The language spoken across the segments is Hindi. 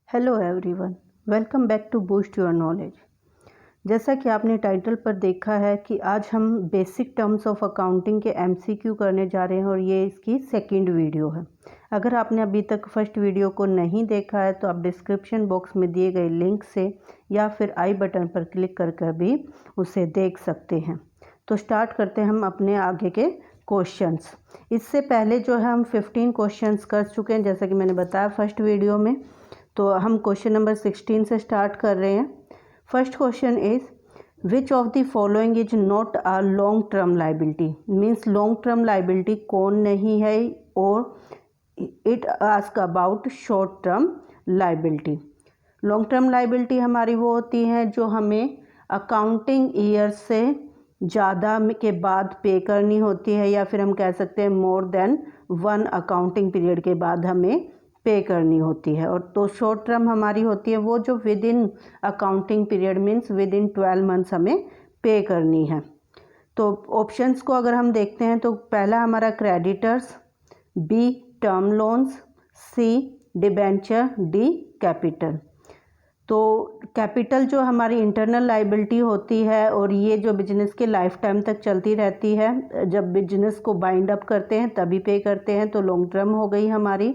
Hello everyone, welcome back to boost your knowledge. जैसा कि आपने टाइटल पर देखा है कि आज हम बेसिक टर्म्स ऑफ अकाउंटिंग के एमसीक्यू करने जा रहे हैं और ये इसकी सेकंड वीडियो है। अगर आपने अभी तक फर्स्ट वीडियो को नहीं देखा है तो आप डिस्क्रिप्शन बॉक्स में दिए गए लिंक से या फिर आई बटन पर क्लिक कर भी उसे देख सकते हैं। तो स्टार्ट करते हैं हम अपने आगे के क्वेश्चंस। इससे पहले जो है हम 15 क्वेश्चंस कर चुके हैं, जैसा कि मैंने बताया फर्स्ट वीडियो में। तो हम क्वेश्चन नंबर 16 से स्टार्ट कर रहे हैं। First question is which of the following is not a long term liability. Means long term liability कौन नहीं है और it ask about short term liability. Long term liability हमारी वो होती है जो हमें अकाउंटिंग ईयर से ज़्यादा के बाद पे करनी होती है, या फिर हम कह सकते हैं मोर देन 1 अकाउंटिंग पीरियड के बाद हमें पे करनी होती है। और तो शॉर्ट टर्म हमारी होती है वो जो with in accounting period means with in 12 months हमें पे करनी है। तो ऑप्शंस को अगर हम देखते हैं तो पहला हमारा क्रेडिटर्स, बी टर्म लोन्स, सी डिबेंचर, डी कैपिटल। तो कैपिटल जो हमारी इंटरनल लाइबिलिटी होती है और ये जो बिजनेस के लाइफ टाइम तक चलती रहती है, जब बिजनेस को बाइंड अप करते हैं तभी पे करते हैं, तो लॉन्ग टर्म हो गई हमारी।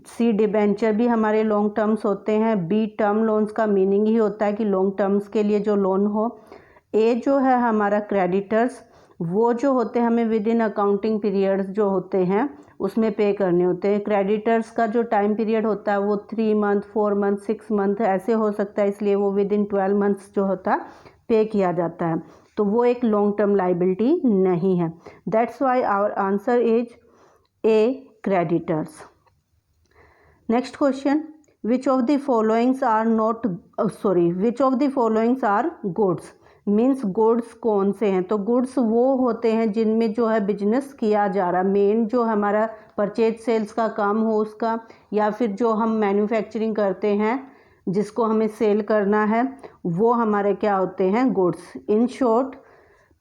सी डिबेंचर भी हमारे लॉन्ग टर्म्स होते हैं। बी टर्म लोन्स का मीनिंग ही होता है कि लॉन्ग टर्म्स के लिए जो लोन हो। ए जो है हमारा क्रेडिटर्स, वो जो होते हैं हमें विद इन अकाउंटिंग पीरियड्स जो होते हैं उसमें पे करने होते हैं। क्रेडिटर्स का जो टाइम पीरियड होता है वो 3 मंथ, 4 मंथ, 6 मंथ ऐसे हो सकता है, इसलिए वो विद इन 12 मंथ्स जो होता है पे किया जाता है, तो वो एक लॉन्ग टर्म लाइबिलिटी नहीं है। That's why our answer is a creditors. Next question, which of the followings are not which of the followings are goods. Means goods कौन से हैं, तो गुड्स वो होते हैं जिनमें जो है बिजनेस किया जा रहा है, मेन जो हमारा परचेज सेल्स का काम हो उसका, या फिर जो हम मैन्युफैक्चरिंग करते हैं जिसको हमें सेल करना है, वो हमारे क्या होते हैं, गुड्स। इन शॉर्ट,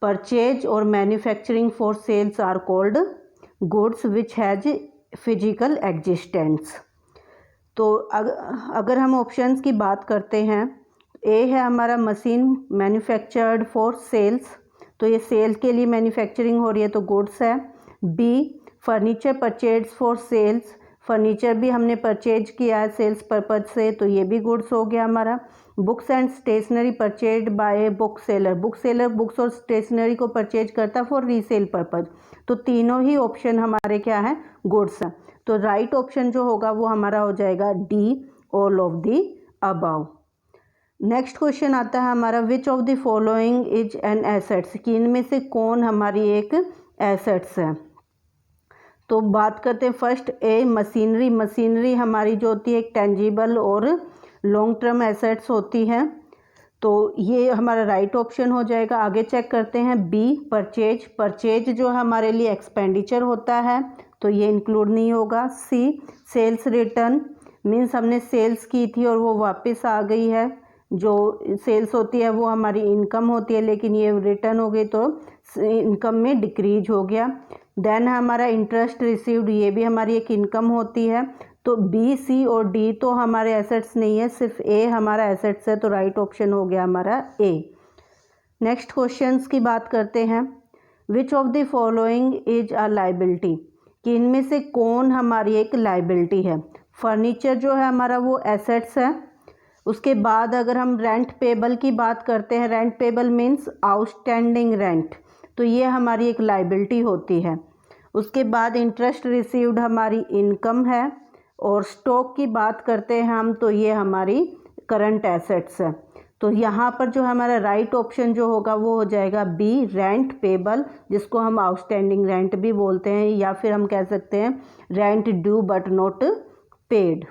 परचेज और manufacturing for sales are called goods which has physical existence. तो अगर हम ऑप्शंस की बात करते हैं, ए है हमारा मशीन मैन्युफैक्चर्ड फॉर सेल्स, तो ये सेल के लिए मैन्युफैक्चरिंग हो रही है तो गुड्स है। B furniture purchase for sales, furniture भी हमने परचेज किया है सेल्स पर्पज से, तो ये भी गुड्स हो गया हमारा। Books and stationery purchase by book seller, book seller books और स्टेशनरी को परचेज करता है फॉर रीसेल पर्पज, तो तीनों ही ऑप्शन हमारे क्या हैं, गुड्स हैं। तो राइट ऑप्शन जो होगा वो हमारा हो जाएगा D, all of the above. Next question आता है हमारा, विच of the following is an assets, कि इनमें से कौन हमारी एक एसेट्स है। तो बात करते हैं फर्स्ट ए मशीनरी। मशीनरी हमारी जो होती है एक टेंजिबल और लॉन्ग टर्म एसेट्स होती है, तो ये हमारा राइट ऑप्शन हो जाएगा। आगे चेक करते हैं बी परचेज, परचेज जो हमारे लिए एक्सपेंडिचर होता है तो ये इंक्लूड नहीं होगा। सी सेल्स रिटर्न, मीन्स हमने सेल्स की थी और वो वापस आ गई है, जो सेल्स होती है वो हमारी इनकम होती है, लेकिन ये रिटर्न हो गई तो इनकम में डिक्रीज हो गया। देन हमारा इंटरेस्ट रिसीव्ड, ये भी हमारी एक इनकम होती है। तो बी, सी और डी तो हमारे एसेट्स नहीं है, सिर्फ ए हमारा एसेट्स है, तो राइट ऑप्शन हो गया हमारा ए। नेक्स्ट क्वेश्चंस की बात करते हैं, विच of the following is a liability, कि इनमें से कौन हमारी एक लाइबिलिटी है। फर्नीचर जो है हमारा वो एसेट्स है। उसके बाद अगर हम रेंट पेबल की बात करते हैं, rent payable means outstanding rent, तो ये हमारी एक लाइबिलिटी होती है। उसके बाद इंटरेस्ट रिसीव्ड हमारी इनकम है, और स्टॉक की बात करते हैं हम तो ये हमारी करंट एसेट्स है। तो यहाँ पर जो हमारा राइट ऑप्शन जो होगा वो हो जाएगा बी रेंट पेबल, जिसको हम आउटस्टैंडिंग रेंट भी बोलते हैं, या फिर हम कह सकते हैं rent due but not paid.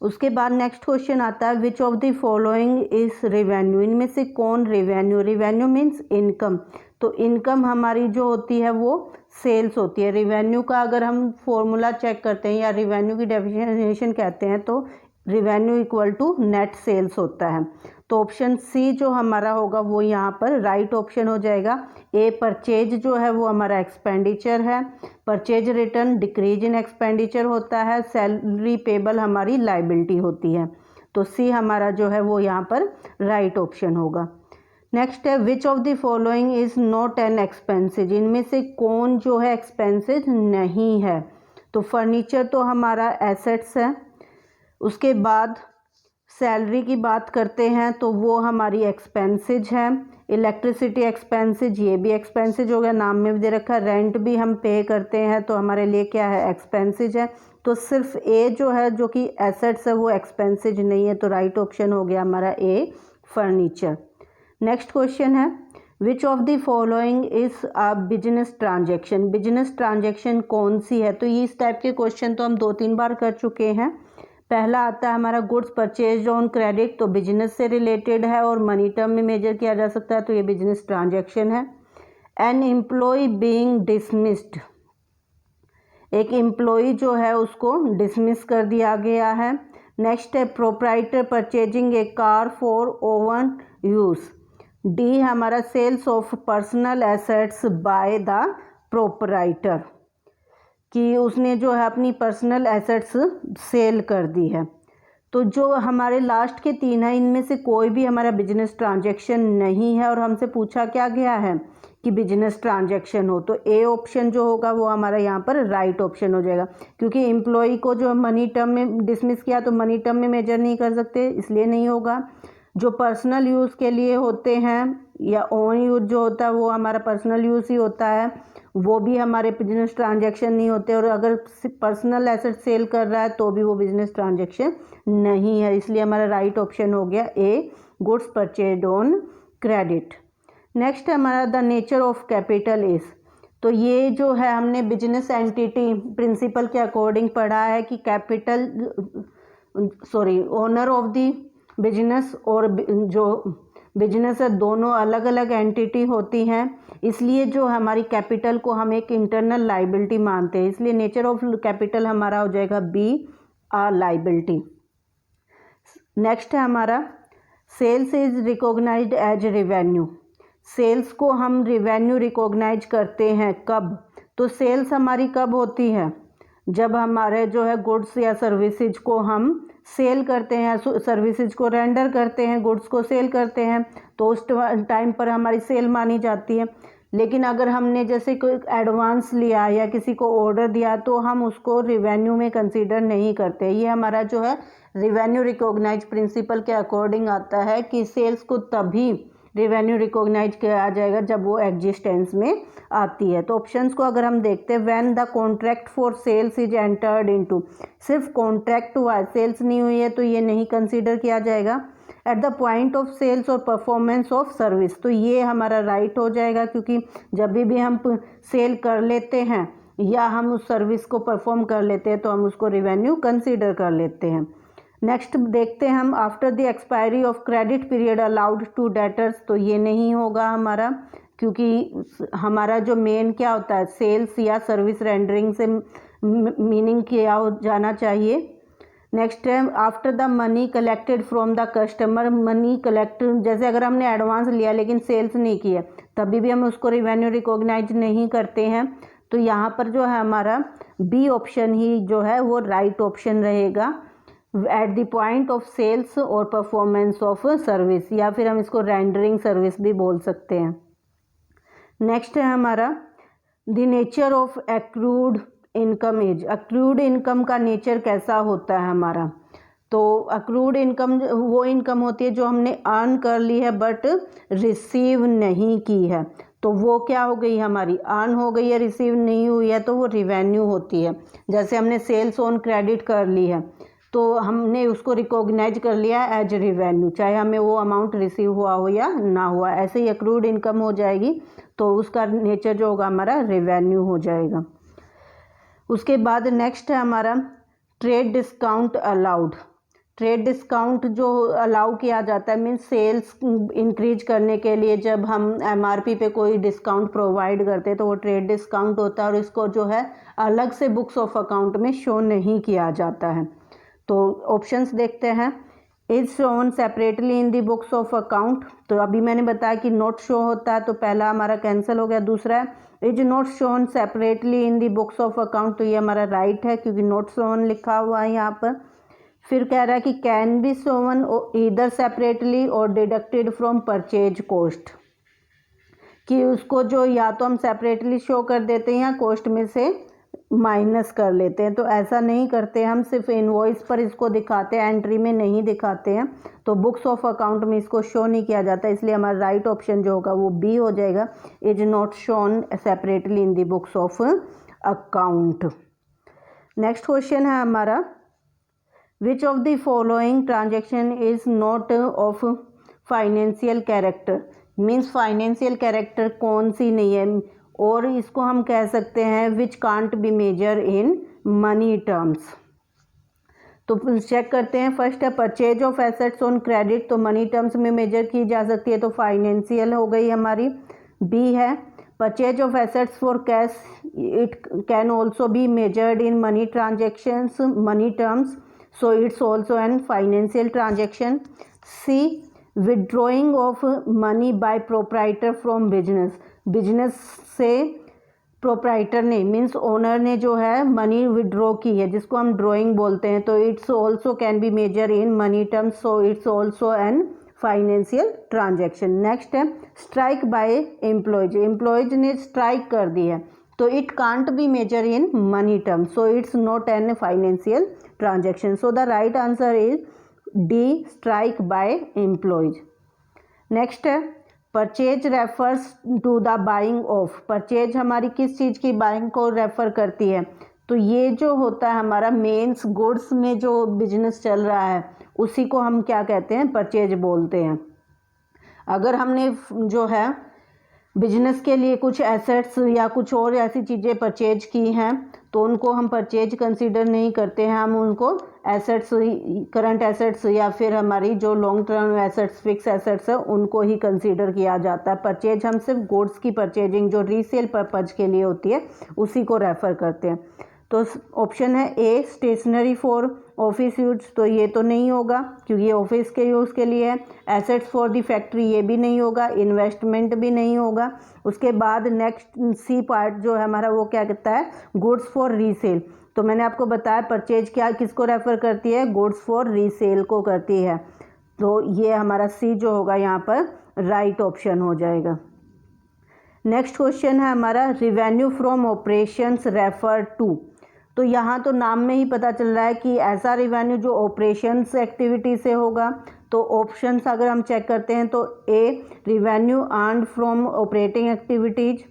उसके बाद नेक्स्ट क्वेश्चन आता है, विच of the following is revenue, इनमें से कौन रेवेन्यू। रेवेन्यू मीन्स इनकम, तो इनकम हमारी जो होती है वो सेल्स होती है। रेवेन्यू का अगर हम फॉर्मूला चेक करते हैं या रेवेन्यू की डेफिनेशन कहते हैं तो revenue equal to net sales होता है। तो ऑप्शन सी जो हमारा होगा वो यहाँ पर राइट ऑप्शन हो जाएगा। ए परचेज जो है वो हमारा एक्सपेंडिचर है, purchase return decrease in expenditure होता है, सैलरी पेबल हमारी लाइबिलिटी होती है। तो सी हमारा जो है वो यहाँ पर राइट ऑप्शन होगा। नेक्स्ट है विच of the following is not an expenses, इनमें से कौन जो है एक्सपेंसेज नहीं है। तो फर्नीचर तो हमारा एसेट्स है। उसके बाद सैलरी की बात करते हैं तो वो हमारी एक्सपेंसेज है। इलेक्ट्रिसिटी एक्सपेंसेज, ये भी एक्सपेंसेज हो गया, नाम में भी दे रखा है। रेंट भी हम पे करते हैं तो हमारे लिए क्या है, एक्सपेंसेज है। तो सिर्फ ए जो है जो कि एसेट्स है वो एक्सपेंसेज नहीं है, तो राइट ऑप्शन हो गया हमारा ए फर्नीचर। नेक्स्ट क्वेश्चन है विच of the following is a business transaction, business transaction कौन सी है। तो ये इस टाइप के क्वेश्चन तो हम 2-3 बार कर चुके हैं। पहला आता है हमारा गुड्स परचेज ऑन क्रेडिट, तो बिजनेस से रिलेटेड है और मनी टर्म में मेजर किया जा सकता है, तो ये बिजनेस ट्रांजैक्शन है। एन एम्प्लॉय बीइंग डिसमिस्ड, एक एम्प्लॉय जो है उसको डिसमिस कर दिया गया है। नेक्स्ट है proprietor purchasing a car for own use. D हमारा sales of personal assets by the proprietor, कि उसने जो है अपनी पर्सनल एसेट्स सेल कर दी है। तो जो हमारे लास्ट के 3 हैं इनमें से कोई भी हमारा बिजनेस ट्रांजैक्शन नहीं है और हमसे पूछा क्या गया है कि बिजनेस ट्रांजैक्शन हो, तो ए ऑप्शन जो होगा वो हमारा यहाँ पर राइट ऑप्शन हो जाएगा। क्योंकि एम्प्लॉय को जो मनी टर्म में डिसमिस किया तो मनी टर्म में मेजर नहीं कर सकते, इसलिए नहीं होगा। जो पर्सनल यूज़ के लिए होते हैं या ओन यूज जो होता है वो हमारा पर्सनल यूज़ ही होता है, वो भी हमारे बिजनेस ट्रांजैक्शन नहीं होते। और अगर पर्सनल एसेट सेल कर रहा है तो भी वो बिजनेस ट्रांजैक्शन नहीं है, इसलिए हमारा राइट ऑप्शन हो गया A goods purchase on credit. Next हमारा the nature of capital is, तो ये जो है हमने बिजनेस एंटिटी प्रिंसिपल के अकॉर्डिंग पढ़ा है कि capital owner of the business और जो बिजनेस है दोनों अलग अलग एंटिटी होती हैं, इसलिए जो हमारी कैपिटल को हम एक इंटरनल लाइबिलिटी मानते हैं, इसलिए नेचर ऑफ कैपिटल हमारा हो जाएगा बी आ लाइबिलिटी। नेक्स्ट है हमारा sales is recognised as revenue, sales को हम रेवेन्यू रिकॉग्नाइज करते हैं कब, तो सेल्स हमारी कब होती है, जब हमारे जो है गुड्स या सर्विसेज को हम सेल करते हैं, सर्विसेज को रेंडर करते हैं, गुड्स को सेल करते हैं, तो उस टाइम पर हमारी सेल मानी जाती है। लेकिन अगर हमने जैसे कोई एडवांस लिया या किसी को ऑर्डर दिया तो हम उसको रेवेन्यू में कंसीडर नहीं करते। ये हमारा जो है रेवेन्यू रिकॉग्नाइज प्रिंसिपल के अकॉर्डिंग आता है कि सेल्स को तभी रेवेन्यू रिकॉग्नाइज किया जाएगा जब वो एग्जिस्टेंस में आती है। तो ऑप्शंस को अगर हम देखते हैं, when the contract for sales is entered into, सिर्फ कॉन्ट्रैक्ट हुआ है, सेल्स नहीं हुई है तो ये नहीं कंसीडर किया जाएगा। At the point of sales और परफॉर्मेंस ऑफ सर्विस, तो ये हमारा राइट हो जाएगा, क्योंकि जब भी हम सेल कर लेते हैं या हम उस सर्विस को परफॉर्म कर लेते हैं तो हम उसको रेवेन्यू कंसीडर कर लेते हैं। नेक्स्ट देखते हैं हम after the expiry of credit period allowed to debtors, तो ये नहीं होगा हमारा, क्योंकि हमारा जो मेन क्या होता है सेल्स या सर्विस रेंडरिंग से मीनिंग किया हो जाना चाहिए। नेक्स्ट है after the money collected from the customer, money collect जैसे अगर हमने एडवांस लिया लेकिन सेल्स नहीं किया तभी भी हम उसको रेवेन्यू रिकॉग्नाइज नहीं करते हैं, तो यहाँ पर जो है हमारा बी ऑप्शन ही जो है वो राइट ऑप्शन रहेगा, at the point of sales और परफॉर्मेंस ऑफ सर्विस, या फिर हम इसको रेंडरिंग सर्विस भी बोल सकते हैं। नेक्स्ट है हमारा the nature of accrued income is, accrued income का नेचर कैसा होता है हमारा, तो एक्रूड इनकम वो इनकम होती है जो हमने अर्न कर ली है बट रिसीव नहीं की है, तो वो क्या हो गई हमारी अर्न हो गई है, रिसीव नहीं हुई है तो वो रिवेन्यू होती है। जैसे हमने सेल्स ऑन क्रेडिट कर ली है तो हमने उसको रिकॉग्नाइज कर लिया एज रिवेन्यू, चाहे हमें वो अमाउंट रिसीव हुआ हो या ना हुआ, ऐसे ही एक्रूड इनकम हो जाएगी तो उसका नेचर जो होगा हमारा रेवेन्यू हो जाएगा। उसके बाद नेक्स्ट है हमारा trade discount allowed, trade discount जो अलाउ किया जाता है मीन्स सेल्स इंक्रीज करने के लिए जब हम एमआरपी पे कोई डिस्काउंट प्रोवाइड करते हैं तो वो ट्रेड डिस्काउंट होता है और इसको जो है अलग से बुक्स ऑफ अकाउंट में शो नहीं किया जाता है। तो ऑप्शंस देखते हैं, is shown separately in the books of account. तो अभी मैंने बताया कि नॉट शो होता है, तो पहला हमारा कैंसिल हो गया। दूसरा है is not shown separately in the books of account, तो ये हमारा राइट है क्योंकि नॉट शोन लिखा हुआ है यहाँ पर। फिर कह रहा है कि can be shown either separately और डिडक्टेड फ्रॉम परचेज कॉस्ट, कि उसको जो या तो हम सेपरेटली शो कर देते हैं या कॉस्ट में से माइनस कर लेते हैं। तो ऐसा नहीं करते, हम सिर्फ इनवॉइस पर इसको दिखाते हैं, एंट्री में नहीं दिखाते हैं। तो बुक्स ऑफ अकाउंट में इसको शो नहीं किया जाता, इसलिए हमारा राइट ऑप्शन जो होगा वो बी हो जाएगा, is not shown separately in the books of account. Next question है हमारा, विच of the following transaction is not of financial character, means financial character कौन सी नहीं है, और इसको हम कह सकते हैं which can't be measure in money terms. तो चेक करते हैं। फर्स्ट है purchase of assets on credit, तो मनी टर्म्स में मेजर की जा सकती है, तो फाइनेंशियल हो गई हमारी। बी है purchase of assets for cash, it can also be measured in money transactions money terms, so it's also an financial transaction. C withdrawing of money by proprietor from business, business से प्रोप्राइटर ने मीन्स ओनर ने जो है मनी विड्रॉ की है, जिसको हम ड्रॉइंग बोलते हैं, तो it's also can be measure in money terms, so it's also an financial transaction. Next है स्ट्राइक बाय एम्प्लॉयज, एम्प्लॉयज ने स्ट्राइक कर दी है, तो it can't be measure in money terms, so it's not an financial transaction. So the right answer is D, strike by employees. Next है purchase refers to the buying of, purchase हमारी किस चीज़ की बाइंग को रेफर करती है, तो ये जो होता है हमारा मेंस गुड्स में जो बिजनेस चल रहा है उसी को हम क्या कहते हैं, परचेज बोलते हैं। अगर हमने जो है बिजनेस के लिए कुछ एसेट्स या कुछ और ऐसी चीज़ें परचेज की हैं तो उनको हम परचेज कंसीडर नहीं करते हैं, हम उनको एसेट्स, करंट एसेट्स या फिर हमारी जो long term assets, fix assets है उनको ही कंसीडर किया जाता है। परचेज हम सिर्फ गुड्स की परचेजिंग जो रीसेल पर्पज के लिए होती है उसी को रेफ़र करते हैं। तो ऑप्शन है a stationary for office use, तो ये तो नहीं होगा क्योंकि ये ऑफिस के यूज़ के लिए है। एसेट्स फॉर दी फैक्ट्री ये भी नहीं होगा, इन्वेस्टमेंट भी नहीं होगा। उसके बाद नेक्स्ट सी पार्ट जो है हमारा वो क्या कहता है, गुड्स फॉर रीसेल, तो मैंने आपको बताया परचेज क्या किसको रेफ़र करती है, गुड्स फॉर रीसेल को करती है, तो ये हमारा सी जो होगा यहाँ पर राइट ऑप्शन हो जाएगा। नेक्स्ट क्वेश्चन है हमारा revenue from operations refer to, तो यहाँ तो नाम में ही पता चल रहा है कि ऐसा रिवेन्यू जो ऑपरेशंस एक्टिविटी से होगा। तो ऑप्शंस अगर हम चेक करते हैं तो A revenue earned from operating activities,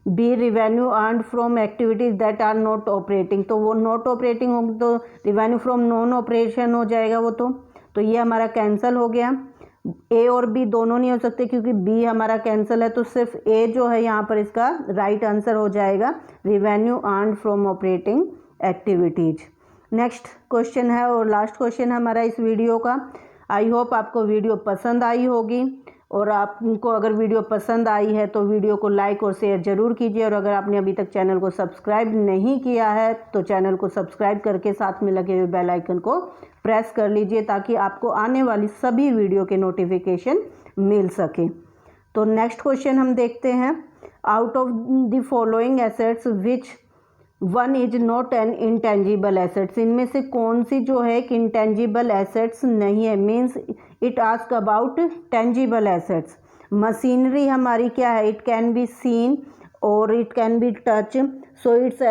B revenue earned from activities that are not operating, तो वो नॉट ऑपरेटिंग होगी तो रिवेन्यू फ्रॉम नॉन ऑपरेशन हो जाएगा वो, तो ये हमारा कैंसिल हो गया। ए और बी दोनों नहीं हो सकते क्योंकि बी हमारा कैंसिल है, तो सिर्फ ए जो है यहाँ पर इसका राइट आंसर हो जाएगा, revenue earned from operating activities. Next question है और लास्ट क्वेश्चन है हमारा इस वीडियो का। आई होप आपको वीडियो पसंद आई होगी, और आपको अगर वीडियो पसंद आई है तो वीडियो को लाइक और शेयर ज़रूर कीजिए, और अगर आपने अभी तक चैनल को सब्सक्राइब नहीं किया है तो चैनल को सब्सक्राइब करके साथ में लगे हुए बेल आइकन को प्रेस कर लीजिए ताकि आपको आने वाली सभी वीडियो के नोटिफिकेशन मिल सके। तो नेक्स्ट क्वेश्चन हम देखते हैं, out of the following assets which one is not an intangible assets, इनमें से कौन सी जो है कि इंटेंजिबल एसेट्स नहीं है, means it ask about tangible assets. Machinery हमारी क्या है, इट कैन बी सीन और it can be touch, so it's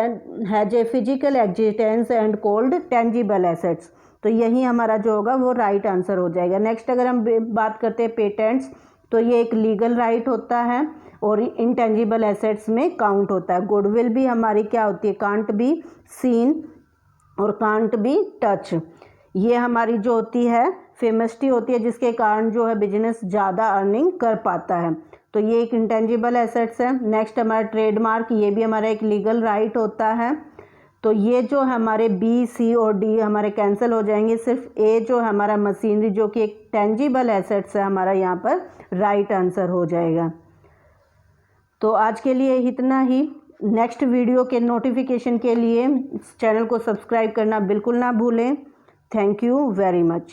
has a physical existence and called tangible assets, तो यही हमारा जो होगा वो राइट आंसर हो जाएगा। नेक्स्ट अगर हम बात करते हैं पेटेंट्स, तो ये एक लीगल राइट होता है और इंटेंजिबल एसेट्स में काउंट होता है। गुडविल भी हमारी क्या होती है, कांट बी सीन और कांट बी टच, ये हमारी जो होती है फेमसिटी होती है जिसके कारण जो है बिजनेस ज़्यादा अर्निंग कर पाता है, तो ये एक इंटेंजिबल एसेट्स है। नेक्स्ट हमारा ट्रेडमार्क, ये भी हमारा एक लीगल राइट होता है, तो ये जो हमारे बी सी और डी हमारे कैंसिल हो जाएंगे, सिर्फ ए जो हमारा मशीनरी जो कि एक टेंजिबल एसेट्स है हमारा यहाँ पर राइट आंसर हो जाएगा। तो आज के लिए इतना ही। नेक्स्ट वीडियो के नोटिफिकेशन के लिए चैनल को सब्सक्राइब करना बिल्कुल ना भूलें। Thank you very much.